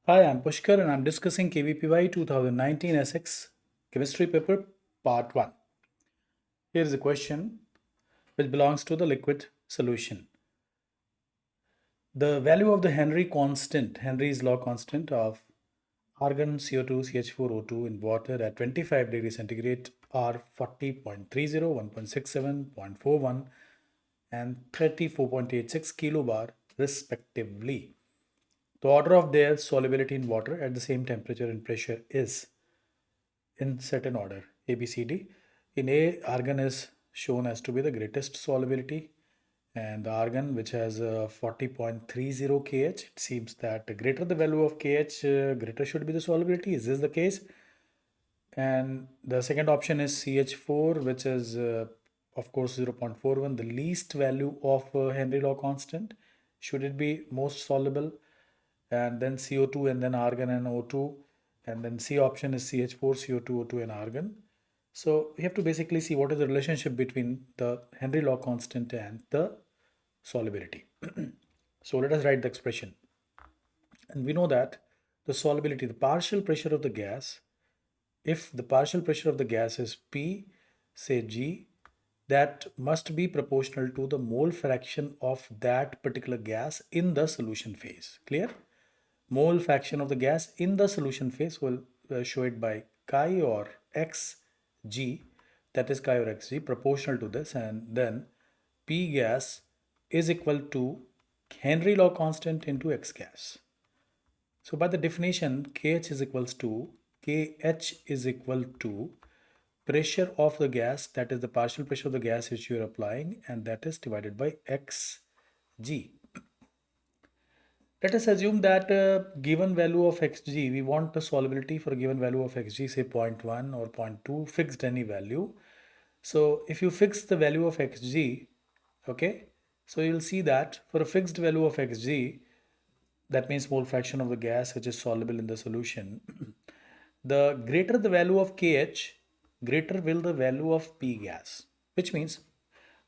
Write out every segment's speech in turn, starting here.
Hi, I'm Pushkar and I'm discussing KVPY 2019 SX Chemistry Paper Part 1. Here is a question which belongs to the liquid solution. The value of the Henry's law constant of argon CO2 CH4O2 in water at 25 degrees centigrade are 40.30, 1.67, 0.41, and 34.86 kilobar respectively. The order of their solubility in water at the same temperature and pressure is in certain order A, B, C, D. In A, argon is shown as to be the greatest solubility, and the argon which has 40.30 kH, it seems that the greater the value of kH, greater should be the solubility. Is this the case? And the second option is CH4, which is of course 0.41, the least value of Henry law constant. Should it be most soluble? And then CO2 and then argon and O2, and then C option is CH4, CO2, O2 and argon. So we have to basically see what is the relationship between the Henry law constant and the solubility. So let us write the expression. And we know that the solubility, the partial pressure of the gas, if the partial pressure of the gas is P, say G, that must be proportional to the mole fraction of that particular gas in the solution phase. Clear? Mole fraction of the gas in the solution phase will show it by chi or xg, that is chi or xg, proportional to this, and then P gas is equal to Henry law constant into X gas. So by the definition, KH is equals to KH is equal to pressure of the gas, that is the partial pressure of the gas which you are applying, and that is divided by Xg. Let us assume that given value of Xg, we want the solubility for a given value of Xg, say 0.1 or 0.2, fixed any value. So if you fix the value of Xg, okay, so you'll see that for a fixed value of Xg, that means mole fraction of the gas which is soluble in the solution, the greater the value of KH, greater will the value of P gas, which means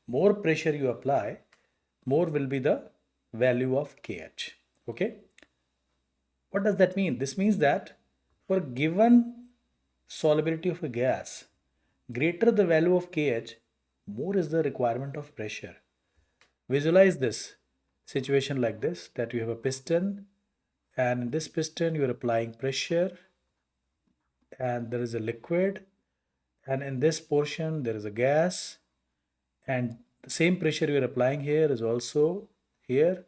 more pressure you apply, more will be the value of KH. Okay. What does that mean? This means that for given solubility of a gas, greater the value of KH, more is the requirement of pressure. Visualize this situation like this, that you have a piston, and in this piston you are applying pressure, and there is a liquid, and in this portion there is a gas, and the same pressure you are applying here is also here,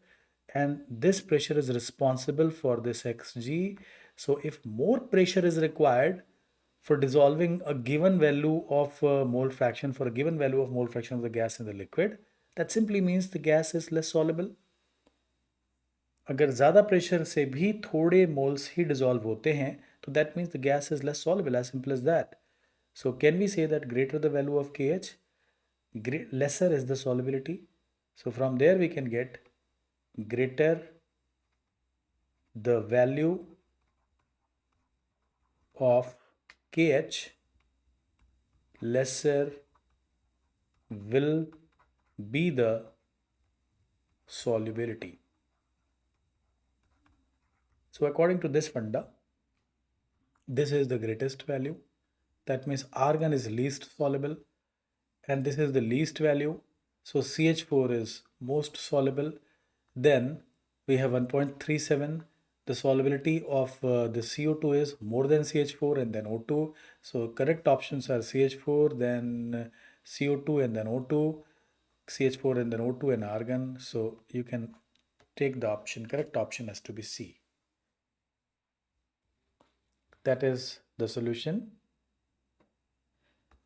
and this pressure is responsible for this Xg. So if more pressure is required for dissolving a given value of mole fraction, for a given value of mole fraction of the gas in the liquid, that simply means the gas is less soluble. अगर ज़्यादा pressure से भी थोड़े moles ही dissolve होते हैं तो that means the gas is less soluble, as simple as that. So can we say that greater the value of KH, lesser is the solubility? So from there we can get greater the value of KH, lesser will be the solubility. So according to this funda, this is the greatest value. That means argon is least soluble, and this is the least value. So CH4 is most soluble. Then we have 1.37. The solubility of the CO2 is more than CH4 and then O2. So correct options are CH4, then CO2 and then O2, CH4 and then O2 and argon. So you can take the option, correct option has to be C. That is the solution.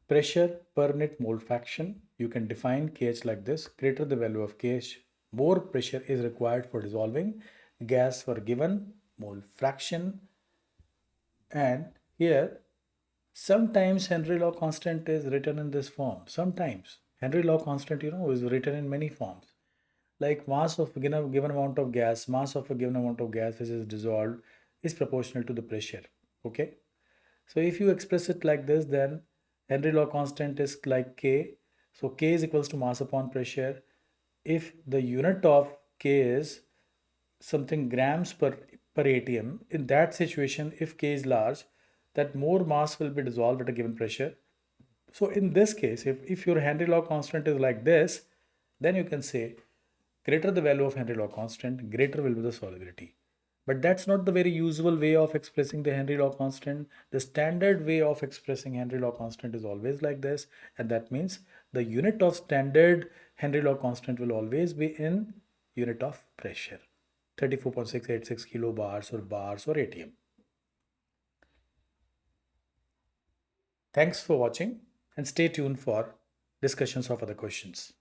Pressure per net mole fraction, you can define KH like this: greater the value of KH, more pressure is required for dissolving gas for given mole fraction. And here, sometimes Henry law constant is written in this form. Sometimes Henry law constant, is written in many forms. Like mass of a given amount of gas, mass of a given amount of gas which is dissolved is proportional to the pressure. Okay. So if you express it like this, then Henry law constant is like K. So K is equals to mass upon pressure. If the unit of K is something grams per per atm. In that situation, if K is large, that more mass will be dissolved at a given pressure. So in this case, if your Henry law constant is like this, then you can say greater the value of Henry law constant, greater will be the solubility. But that's not the very usual way of expressing the Henry law constant. The standard way of expressing Henry law constant is always like this, and that means the unit of standard Henry law constant will always be in unit of pressure, 34.686 kilobars or bars or atm. Thanks for watching and stay tuned for discussions of other questions.